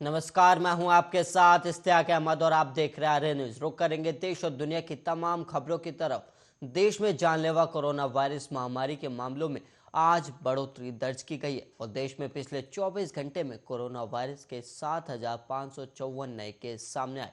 नमस्कार, मैं हूं आपके साथ इश्तियाक अहमद और आप देख रहे हैं आर्य न्यूज। रुक करेंगे देश और दुनिया की तमाम खबरों की तरफ। देश में जानलेवा कोरोना वायरस महामारी के मामलों में आज बढ़ोतरी दर्ज की गई है और देश में पिछले 24 घंटे में कोरोना वायरस के 7,554 नए केस सामने आए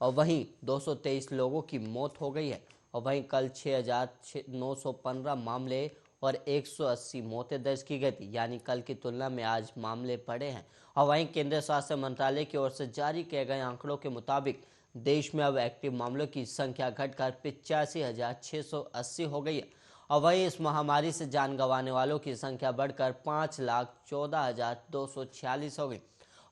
और वहीं 223 लोगों की मौत हो गई है। और वहीं कल 6,915 मामले और 180 मौतें दर्ज की गई थी, यानी कल की तुलना में आज मामले बढ़े हैं। और वहीं केंद्रीय स्वास्थ्य मंत्रालय की ओर से जारी किए गए आंकड़ों के मुताबिक देश में अब एक्टिव मामलों की संख्या घटकर 85,680 हो गई है। और वहीं इस महामारी से जान गंवाने वालों की संख्या बढ़कर 5,14,246 हो गई।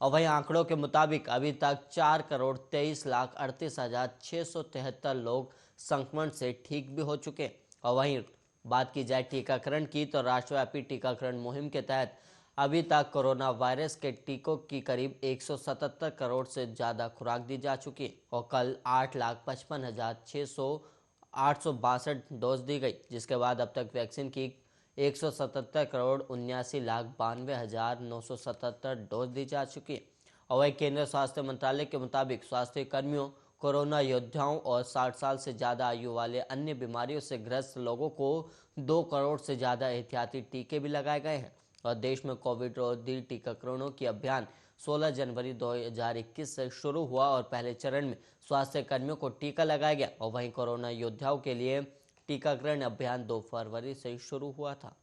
और वहीं आंकड़ों के मुताबिक अभी तक 4,23,38,673 लोग संक्रमण से ठीक भी हो चुके हैं। और वहीं बात की जाए टीकाकरण की, तो राष्ट्रव्यापी टीकाकरण मुहिम के तहत अभी तक कोरोना वायरस के टीकों की करीब 177 करोड़ से ज़्यादा खुराक दी जा चुकी है और कल 8,55,862 डोज दी गई, जिसके बाद अब तक वैक्सीन की 177,79,92,977 डोज दी जा चुकी है। और वही केंद्रीय स्वास्थ्य मंत्रालय के मुताबिक स्वास्थ्य कर्मियों, कोरोना योद्धाओं और 60 साल से ज़्यादा आयु वाले अन्य बीमारियों से ग्रस्त लोगों को 2 करोड़ से ज़्यादा एहतियाती टीके भी लगाए गए हैं। और देश में कोविड रोधी टीकाकरणों की अभियान 16 जनवरी 2021 से शुरू हुआ और पहले चरण में स्वास्थ्य कर्मियों को टीका लगाया गया और वहीं कोरोना योद्धाओं के लिए टीकाकरण अभियान 2 फरवरी से शुरू हुआ था।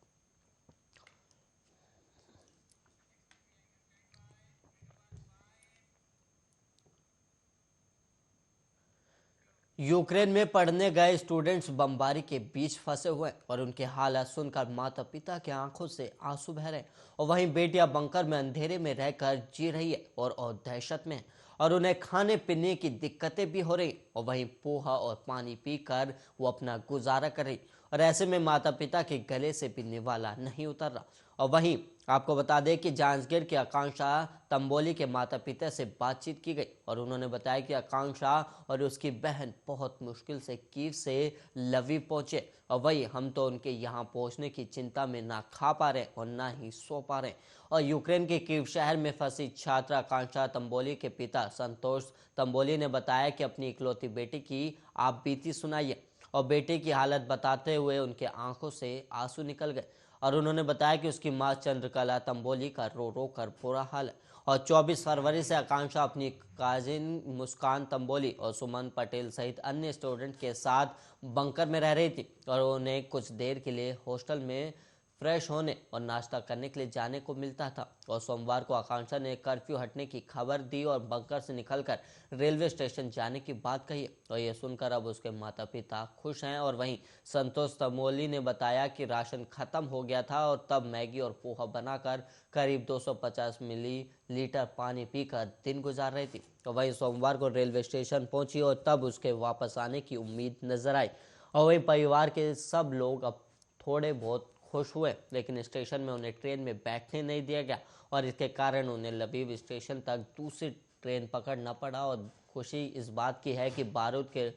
यूक्रेन में पढ़ने गए स्टूडेंट्स बमबारी के बीच फंसे हुए हैं और उनके हालात सुनकर माता पिता की आंखों से आंसू बह रहे हैं। और वहीं बेटियां बंकर में अंधेरे में रहकर जी रही है और दहशत में है और उन्हें खाने पीने की दिक्कतें भी हो रही। और वहीं पोहा और पानी पीकर वो अपना गुजारा कर रही और ऐसे में माता पिता के गले से भी निवाला नहीं उतर रहा। और वहीं आपको बता दें कि जांजगीर की आकांक्षा तंबोली के माता पिता से बातचीत की गई और उन्होंने बताया कि आकांक्षा और उसकी बहन बहुत मुश्किल से कीव से लवीव पहुंचे और वही हम तो उनके यहाँ पहुंचने की चिंता में ना खा पा रहे और ना ही सो पा रहे। और यूक्रेन के कीव शहर में फंसी छात्रा आकांक्षा तंबोली के पिता संतोष तंबोली ने बताया कि अपनी इकलौती बेटी की आप बीती सुनाइए और बेटे की हालत बताते हुए उनके आंखों से आंसू निकल गए। और उन्होंने बताया कि उसकी मां चंद्रकला तंबोली का रो रो कर बुरा हाल है और 24 फरवरी से आकांक्षा अपनी काजिन मुस्कान तंबोली और सुमन पटेल सहित अन्य स्टूडेंट के साथ बंकर में रह रही थी और उन्हें कुछ देर के लिए हॉस्टल में फ्रेश होने और नाश्ता करने के लिए जाने को मिलता था। और सोमवार को आकांक्षा ने कर्फ्यू हटने की खबर दी और बंकर से निकलकर रेलवे स्टेशन जाने की बात कही और ये सुनकर अब उसके माता पिता खुश हैं। और वहीं संतोष तमोली ने बताया कि राशन खत्म हो गया था और तब मैगी और पोहा बनाकर करीब 250 मिलीलीटर पानी पीकर दिन गुजार रही थी। और वहीं सोमवार को रेलवे स्टेशन पहुंची और तब उसके वापस आने की उम्मीद नजर आई। और वहीं परिवार के सब लोग अब थोड़े बहुत खुश हुए, लेकिन स्टेशन में उन्हें ट्रेन में बैठने नहीं दिया गया और इसके कारण उन्हें लबीब स्टेशन तक दूसरी ट्रेन पकड़ना पड़ा। और खुशी इस बात की है कि बारूद के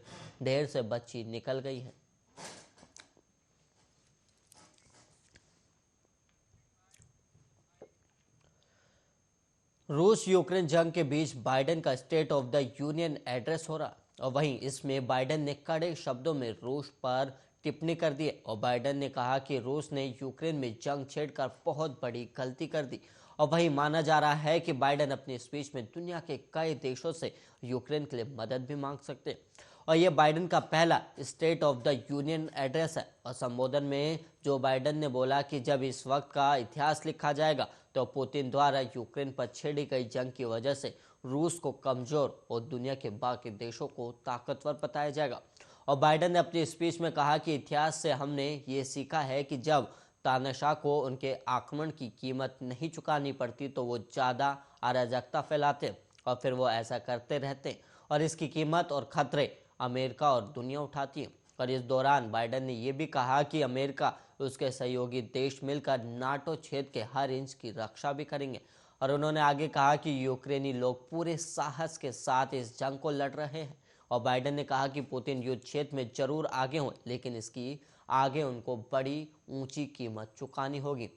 ढेर से बच्ची निकल गई है। रूस यूक्रेन जंग के बीच बाइडेन का state of the union address हो रहा और वहीं इसमें बाइडेन ने कड़े शब्दों में रूस पर टिप्पणी कर दी और बाइडेन ने कहा कि रूस ने यूक्रेन में जंग छेड़कर बहुत बड़ी गलती कर दी। और वहीं माना जा रहा है कि बाइडेन अपनी स्पीच में दुनिया के कई देशों से यूक्रेन के लिए मदद भी मांग सकते हैं। और ये बाइडेन का पहला state of the union address है और संबोधन में जो बाइडेन ने बोला कि जब इस वक्त का इतिहास लिखा जाएगा तो पुतिन द्वारा यूक्रेन पर छेड़ी गई जंग की वजह से रूस को कमजोर और दुनिया के बाकी देशों को ताकतवर बताया जाएगा। और बाइडेन ने अपनी स्पीच में कहा कि इतिहास से हमने ये सीखा है कि जब तानाशाह को उनके आक्रमण की कीमत नहीं चुकानी पड़ती तो वो ज़्यादा अराजकता फैलाते और फिर वो ऐसा करते रहते और इसकी कीमत और खतरे अमेरिका और दुनिया उठाती है। और इस दौरान बाइडेन ने यह भी कहा कि अमेरिका उसके सहयोगी देश मिलकर नाटो क्षेत्र के हर इंच की रक्षा भी करेंगे। और उन्होंने आगे कहा कि यूक्रेनी लोग पूरे साहस के साथ इस जंग को लड़ रहे हैं। और बाइडेन ने कहा कि पुतिन युद्ध क्षेत्र में जरूर आगे हों, लेकिन इसकी आगे उनको बड़ी ऊंची कीमत चुकानी होगी।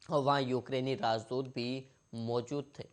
और वहाँ यूक्रेनी राजदूत भी मौजूद थे।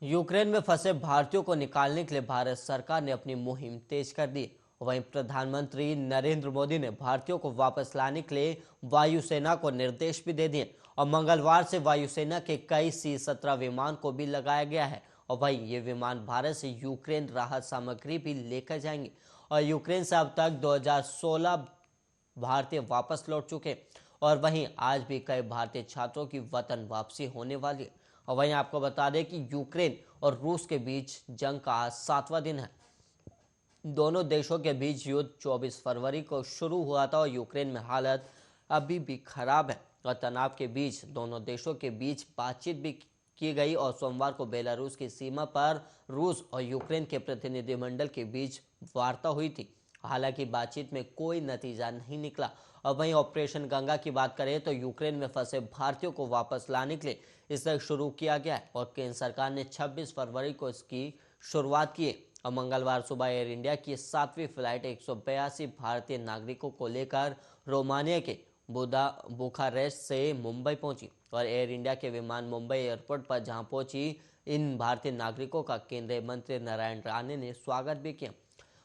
यूक्रेन में फंसे भारतीयों को निकालने के लिए भारत सरकार ने अपनी मुहिम तेज कर दी। वहीं प्रधानमंत्री नरेंद्र मोदी ने भारतीयों को वापस लाने के लिए वायुसेना को निर्देश भी दे दिए और मंगलवार से वायुसेना के कई C-17 विमान को भी लगाया गया है। और वहीं ये विमान भारत से यूक्रेन राहत सामग्री भी लेकर जाएंगे। और यूक्रेन से अब तक 2016 भारतीय वापस लौट चुके और वहीं आज भी कई भारतीय छात्रों की वतन वापसी होने वाली है। और वहीं आपको बता दें कि यूक्रेन और रूस के बीच जंग का आज 7वां दिन है। दोनों देशों के बीच युद्ध 24 फरवरी को शुरू हुआ था और यूक्रेन में हालत अभी भी खराब है और तनाव के बीच दोनों देशों के बीच बातचीत भी की गई और सोमवार को बेलारूस की सीमा पर रूस और यूक्रेन के प्रतिनिधिमंडल के बीच वार्ता हुई थी। हालांकि बातचीत में कोई नतीजा नहीं निकला। और वहीं ऑपरेशन गंगा की बात करें तो यूक्रेन में फंसे भारतीयों को वापस लाने के लिए इसे शुरू किया गया है और केंद्र सरकार ने 26 फरवरी को इसकी शुरुआत की है। और मंगलवार सुबह एयर इंडिया की 7वीं फ्लाइट 182 भारतीय नागरिकों को लेकर रोमानिया के बुखारेस्ट से मुंबई पहुंची और एयर इंडिया के विमान मुंबई एयरपोर्ट पर जहां पहुंची इन भारतीय नागरिकों का केंद्रीय मंत्री नारायण राणे ने स्वागत भी किया।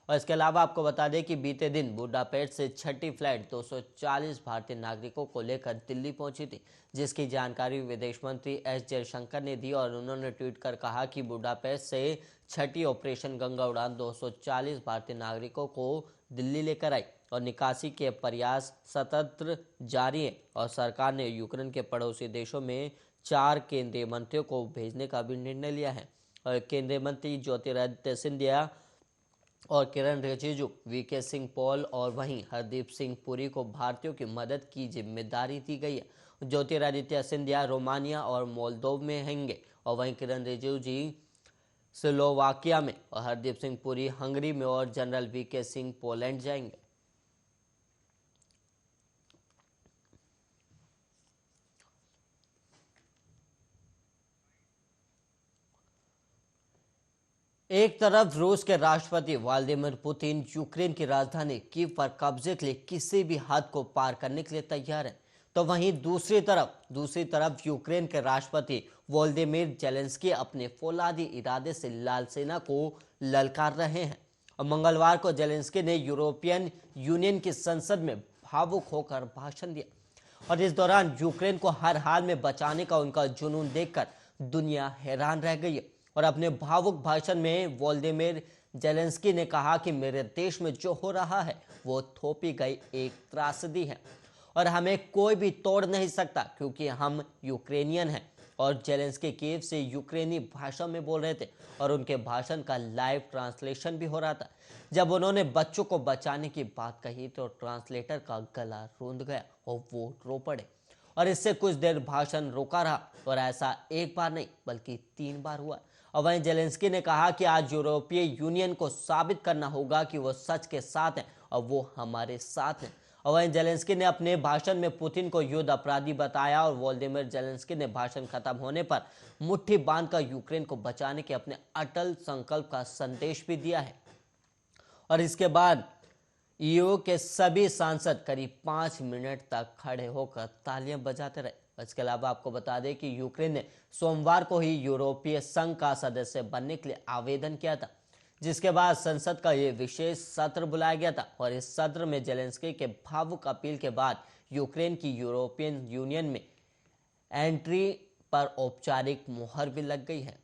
और इसके अलावा आपको बता दें कि बीते दिन बुडापेस्ट से छठी फ्लाइट 240 भारतीय नागरिकों को लेकर दिल्ली पहुंची थी, जिसकी जानकारी विदेश मंत्री एस जयशंकर ने दी और उन्होंने ट्वीट कर कहा कि बुडापेस्ट से छठी ऑपरेशन गंगा उड़ान 240 भारतीय नागरिकों को दिल्ली लेकर आई और निकासी के प्रयास सतत जारी है। और सरकार ने यूक्रेन के पड़ोसी देशों में 4 केंद्रीय मंत्रियों को भेजने का भी निर्णय लिया है। और केंद्रीय मंत्री ज्योतिरादित्य सिंधिया और किरण रिजिजू, वीके सिंह पॉल और वहीं हरदीप सिंह पुरी को भारतीयों की मदद की जिम्मेदारी दी गई है। ज्योतिरादित्य सिंधिया रोमानिया और मोल्दोव में होंगे और वहीं किरण रिजिजू जी स्लोवाकिया में और हरदीप सिंह पुरी हंगरी में और जनरल वीके सिंह पोलैंड जाएंगे। एक तरफ रूस के राष्ट्रपति व्लादिमीर पुतिन यूक्रेन की राजधानी कीव पर कब्जे के लिए किसी भी हद को पार करने के लिए तैयार है, तो वहीं दूसरी तरफ यूक्रेन के राष्ट्रपति वोलोदिमीर जेलेंस्की अपने फौलादी इरादे से लाल सेना को ललकार रहे हैं। और मंगलवार को जेलेंस्की ने यूरोपियन यूनियन की संसद में भावुक होकर भाषण दिया और इस दौरान यूक्रेन को हर हाल में बचाने का उनका जुनून देखकर दुनिया हैरान रह गई है। और अपने भावुक भाषण में वोलोदिमीर जेलेंस्की ने कहा कि मेरे देश में जो हो रहा है वो थोपी गई एक त्रासदी है और हमें कोई भी तोड़ नहीं सकता क्योंकि हम यूक्रेनियन हैं। और जेलेंस्की कीव से यूक्रेनी भाषा में बोल रहे थे और उनके भाषण का लाइव ट्रांसलेशन भी हो रहा था। जब उन्होंने बच्चों को बचाने की बात कही तो ट्रांसलेटर का गला रूंध गया और वो रो पड़े और इससे कुछ देर भाषण रुका रहा और ऐसा एक बार नहीं बल्कि 3 बार हुआ। और वहीं जेलेंस्की ने कहा कि आज यूरोपीय यूनियन को साबित करना होगा कि वो सच के साथ हैं और वो हमारे साथ हैं। और वहीं जेलेंस्की ने अपने भाषण में पुतिन को युद्ध अपराधी बताया और वोलोदिमीर जेलेंस्की ने भाषण खत्म होने पर मुट्ठी बांधकर यूक्रेन को बचाने के अपने अटल संकल्प का संदेश भी दिया है। और इसके बाद ईयू के सभी सांसद करीब 5 मिनट तक खड़े होकर तालियां बजाते रहे। इसके अलावा आपको बता दें कि यूक्रेन ने सोमवार को ही यूरोपीय संघ का सदस्य बनने के लिए आवेदन किया था, जिसके बाद संसद का ये विशेष सत्र बुलाया गया था और इस सत्र में जेलेंस्की के भावुक अपील के बाद यूक्रेन की यूरोपियन यूनियन में एंट्री पर औपचारिक मुहर भी लग गई है।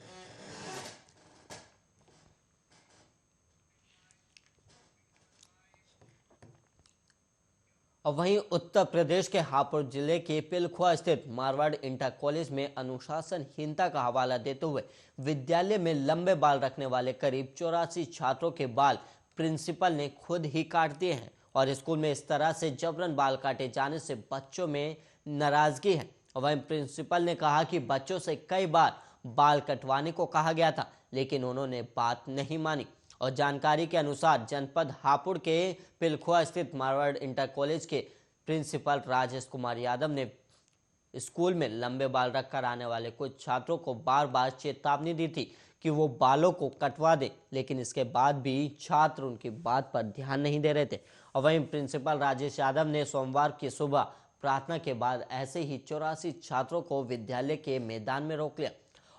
और वहीं उत्तर प्रदेश के हापुड़ जिले के पिलखुआ स्थित मारवाड़ इंटर कॉलेज में अनुशासनहीनता का हवाला देते हुए विद्यालय में लंबे बाल रखने वाले करीब 84 छात्रों के बाल प्रिंसिपल ने खुद ही काट दिए हैं। और स्कूल में इस तरह से जबरन बाल काटे जाने से बच्चों में नाराजगी है। और वहीं प्रिंसिपल ने कहा कि बच्चों से कई बार बाल कटवाने को कहा गया था लेकिन उन्होंने बात नहीं मानी। और जानकारी के अनुसार जनपद हापुड़ के पिलखुआ स्थित मारवाड़ इंटर कॉलेज के प्रिंसिपल राजेश कुमार यादव ने स्कूल में लंबे बाल रखकर आने वाले कुछ छात्रों को बार बार चेतावनी दी थी कि वो बालों को कटवा दे, लेकिन इसके बाद भी छात्र उनकी बात पर ध्यान नहीं दे रहे थे। और वहीं प्रिंसिपल राजेश यादव ने सोमवार की सुबह प्रार्थना के बाद ऐसे ही 84 छात्रों को विद्यालय के मैदान में रोक लिया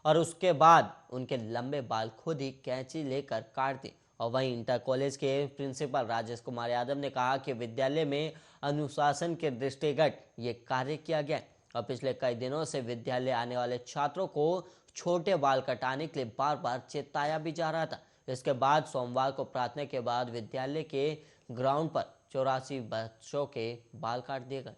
और उसके बाद उनके लंबे बाल खुद ही कैंची लेकर काट दिए। और वहीं इंटर कॉलेज के प्रिंसिपल राजेश कुमार यादव ने कहा कि विद्यालय में अनुशासन के दृष्टिगत ये कार्य किया गया है और पिछले कई दिनों से विद्यालय आने वाले छात्रों को छोटे बाल कटाने के लिए बार बार चेताया भी जा रहा था। इसके बाद सोमवार को प्रार्थना के बाद विद्यालय के ग्राउंड पर 84 बच्चों के बाल काट दिए गए।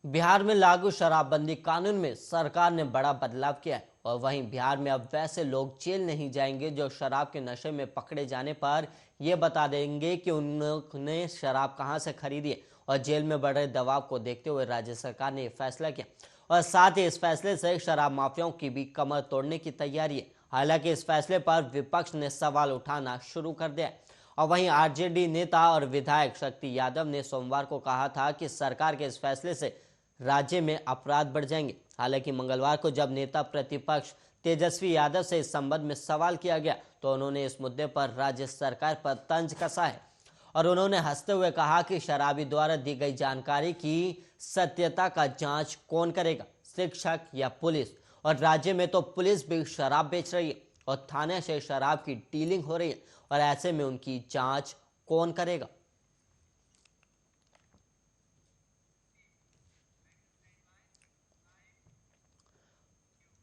बिहार में लागू शराबबंदी कानून में सरकार ने बड़ा बदलाव किया है और वहीं बिहार में अब वैसे लोग जेल नहीं जाएंगे जो शराब के नशे में पकड़े जाने पर यह बता देंगे कि उन्होंने शराब कहां से खरीदी है। और जेल में बढ़ दबाव को देखते हुए राज्य सरकार ने यह फैसला किया और साथ ही इस फैसले से शराब माफियाओं की भी कमर तोड़ने की तैयारी है। हालांकि इस फैसले पर विपक्ष ने सवाल उठाना शुरू कर दिया है। और वहीं आरजेडी नेता और विधायक शक्ति यादव ने सोमवार को कहा था कि सरकार के इस फैसले से राज्य में अपराध बढ़ जाएंगे। हालांकि मंगलवार को जब नेता प्रतिपक्ष तेजस्वी यादव से इस संबंध में सवाल किया गया तो उन्होंने इस मुद्दे पर राज्य सरकार पर तंज कसा है और उन्होंने हंसते हुए कहा कि शराबी द्वारा दी गई जानकारी की सत्यता का जांच कौन करेगा, शिक्षक या पुलिस? और राज्य में तो पुलिस भी शराब बेच रही है और थाने से शराब की डीलिंग हो रही है और ऐसे में उनकी जांच कौन करेगा?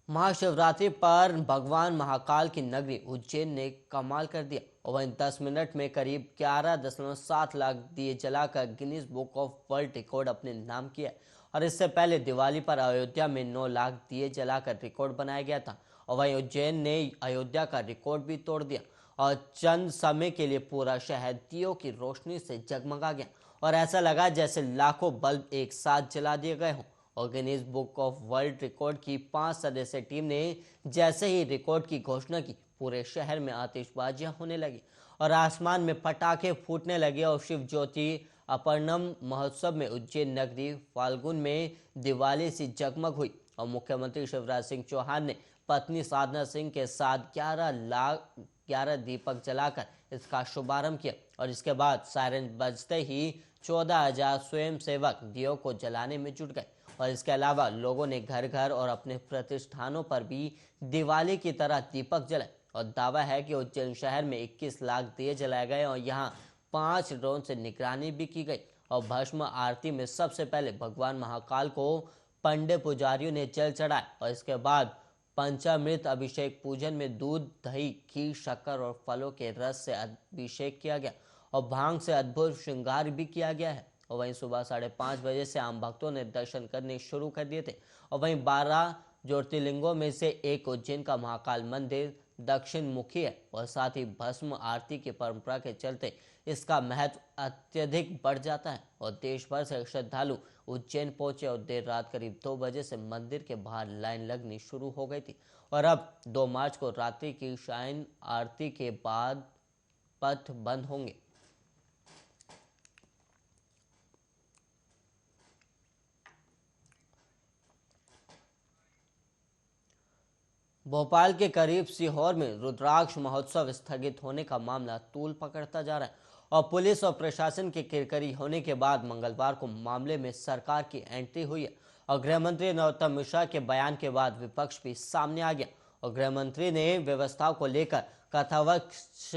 महाशिवरात्रि पर भगवान महाकाल की नगरी उज्जैन ने कमाल कर दिया और वहीं 10 मिनट में करीब 11.7 लाख दिए जलाकर Guinness book of world record अपने नाम किया। और इससे पहले दिवाली पर अयोध्या में 9 लाख दिए जलाकर रिकॉर्ड बनाया गया था और वहीं उज्जैन ने अयोध्या का रिकॉर्ड भी तोड़ दिया और चंद समय के लिए पूरा शहर दियों की रोशनी से जगमगा गया और ऐसा लगा जैसे लाखों बल्ब एक साथ जला दिए गए हों। और Guinness book of world record की 5 सदस्यीय टीम ने जैसे ही रिकॉर्ड की घोषणा की पूरे शहर में आतिशबाजियां होने लगी और आसमान में पटाखे फूटने लगे और शिव ज्योति अपरनम महोत्सव में उज्जैन नगरी फाल्गुन में दिवाली सी जगमग हुई। और मुख्यमंत्री शिवराज सिंह चौहान ने पत्नी साधना सिंह के साथ 11 दीपक जलाकर इसका शुभारंभ किया और इसके बाद सायरन बजते ही 14,000 स्वयंसेवक दियों को जलाने में जुट गए। और इसके अलावा लोगों ने घर घर और अपने प्रतिष्ठानों पर भी दिवाली की तरह दीपक जलाए और दावा है कि उज्जैन शहर में 21 लाख दिए जलाए गए और यहाँ 5 ड्रोन से निगरानी भी की गई। और भस्म आरती में सबसे पहले भगवान महाकाल को पंडित पुजारियों ने जल चढ़ाया और इसके बाद पंचामृत अभिषेक पूजन में दूध, दही, घी, शक्कर और फलों के रस से अभिषेक किया गया और भांग से अद्भुत श्रृंगार भी किया गया है। और वहीं सुबह 5:30 बजे से आम भक्तों ने दर्शन करने शुरू कर दिए थे। और वहीं 12 ज्योतिर्लिंगों में से एक उज्जैन का महाकाल मंदिर दक्षिण मुखी है और साथ ही भस्म आरती की परंपरा के चलते इसका महत्व अत्यधिक बढ़ जाता है और देश भर से श्रद्धालु उज्जैन पहुंचे और देर रात करीब 2 बजे से मंदिर के बाहर लाइन लगनी शुरू हो गई थी। और अब 2 मार्च को रात्रि की शाइन आरती के बाद पथ बंद होंगे। भोपाल के करीब सीहोर में रुद्राक्ष महोत्सव स्थगित होने का मामला तूल पकड़ता जा रहा है और पुलिस और प्रशासन की किरकिरी होने के बाद मंगलवार को मामले में सरकार की एंट्री हुई है। और गृह मंत्री नरोत्तम मिश्रा के बयान के बाद विपक्ष भी सामने आ गया और गृह मंत्री ने व्यवस्थाओं को लेकर कथावक्ष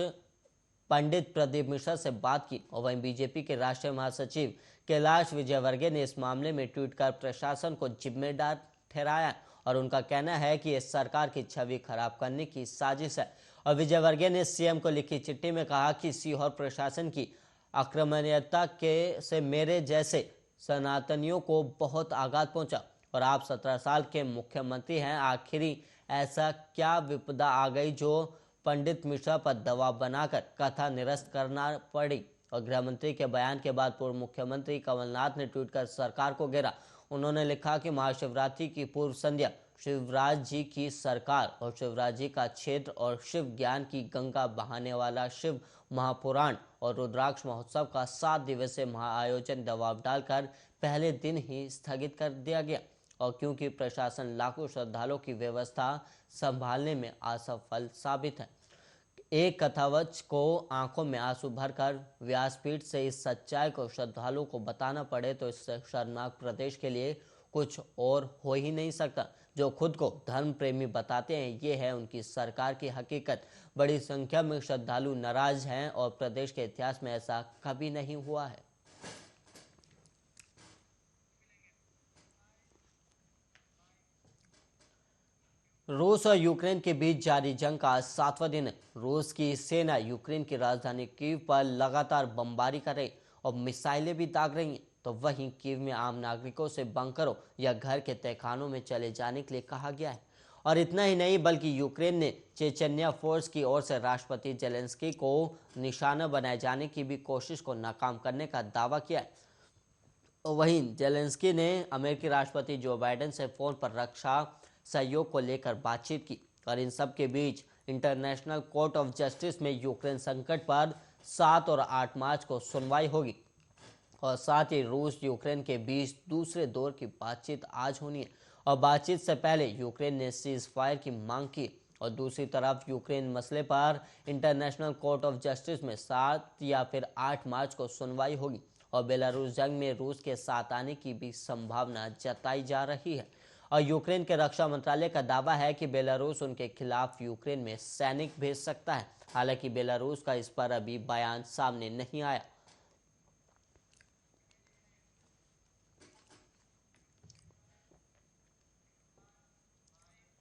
पंडित प्रदीप मिश्रा से बात की। और वहीं बीजेपी के राष्ट्रीय महासचिव कैलाश विजयवर्गीय ने इस मामले में ट्वीट कर प्रशासन को जिम्मेदार ठहराया और उनका कहना है कि इस सरकार की छवि खराब करने की साजिश है। और विजयवर्गीय ने सीएम को लिखी चिट्ठी में कहा कि सीहोर प्रशासन की आक्रामकता के से मेरे जैसे सनातनियों को बहुत आघात पहुंचा और आप 17 साल के मुख्यमंत्री हैं, आखिरी ऐसा क्या विपदा आ गई जो पंडित मिश्रा पर दबाव बनाकर कथा निरस्त करना पड़ी। और गृह मंत्री के बयान के बाद पूर्व मुख्यमंत्री कमलनाथ ने ट्वीट कर सरकार को घेरा। उन्होंने लिखा कि महाशिवरात्रि की पूर्व संध्या शिवराज जी की सरकार और शिवराज जी का क्षेत्र और शिव ज्ञान की गंगा बहाने वाला शिव महापुराण और रुद्राक्ष महोत्सव का 7 दिवसीय महाआयोजन दबाव डालकर पहले दिन ही स्थगित कर दिया गया। और क्योंकि प्रशासन लाखों श्रद्धालुओं की व्यवस्था संभालने में असफल साबित है, एक कथावच को आंखों में आंसू भरकर व्यासपीठ से इस सच्चाई को श्रद्धालुओं को बताना पड़े तो इससे शर्मनाक प्रदेश के लिए कुछ और हो ही नहीं सकता। जो खुद को धर्म प्रेमी बताते हैं, ये है उनकी सरकार की हकीकत। बड़ी संख्या में श्रद्धालु नाराज हैं और प्रदेश के इतिहास में ऐसा कभी नहीं हुआ है। रूस और यूक्रेन के बीच जारी जंग का आज 7वां दिन है। रूस की सेना यूक्रेन की राजधानी कीव पर लगातार बमबारी कर रही और मिसाइलें भी दाग रही हैं। तो वहीं कीव में आम नागरिकों से बंकरों या घर के तहखानों में चले जाने के लिए कहा गया है। और इतना ही नहीं, बल्कि यूक्रेन ने चेचन्या फोर्स की ओर से राष्ट्रपति जेलेंस्की को निशाना बनाए जाने की भी कोशिश को नाकाम करने का दावा किया है। और वहीं जेलेंस्की ने अमेरिकी राष्ट्रपति जो बाइडेन से फोन पर रक्षा सहयोग को लेकर बातचीत की। और इन सब के बीच इंटरनेशनल कोर्ट ऑफ जस्टिस में यूक्रेन संकट पर 7 और 8 मार्च को सुनवाई होगी। और साथ ही रूस यूक्रेन के बीच दूसरे दौर की बातचीत आज होनी है। और बातचीत से पहले यूक्रेन ने सीज फायर की मांग की। और दूसरी तरफ यूक्रेन मसले पर इंटरनेशनल कोर्ट ऑफ जस्टिस में 7 या फिर 8 मार्च को सुनवाई होगी। और बेलारूस जंग में रूस के साथ आने की भी संभावना जताई जा रही है। और यूक्रेन के रक्षा मंत्रालय का दावा है कि बेलारूस उनके खिलाफ यूक्रेन में सैनिक भेज सकता है। हालांकि बेलारूस का इस पर अभी बयान सामने नहीं आया।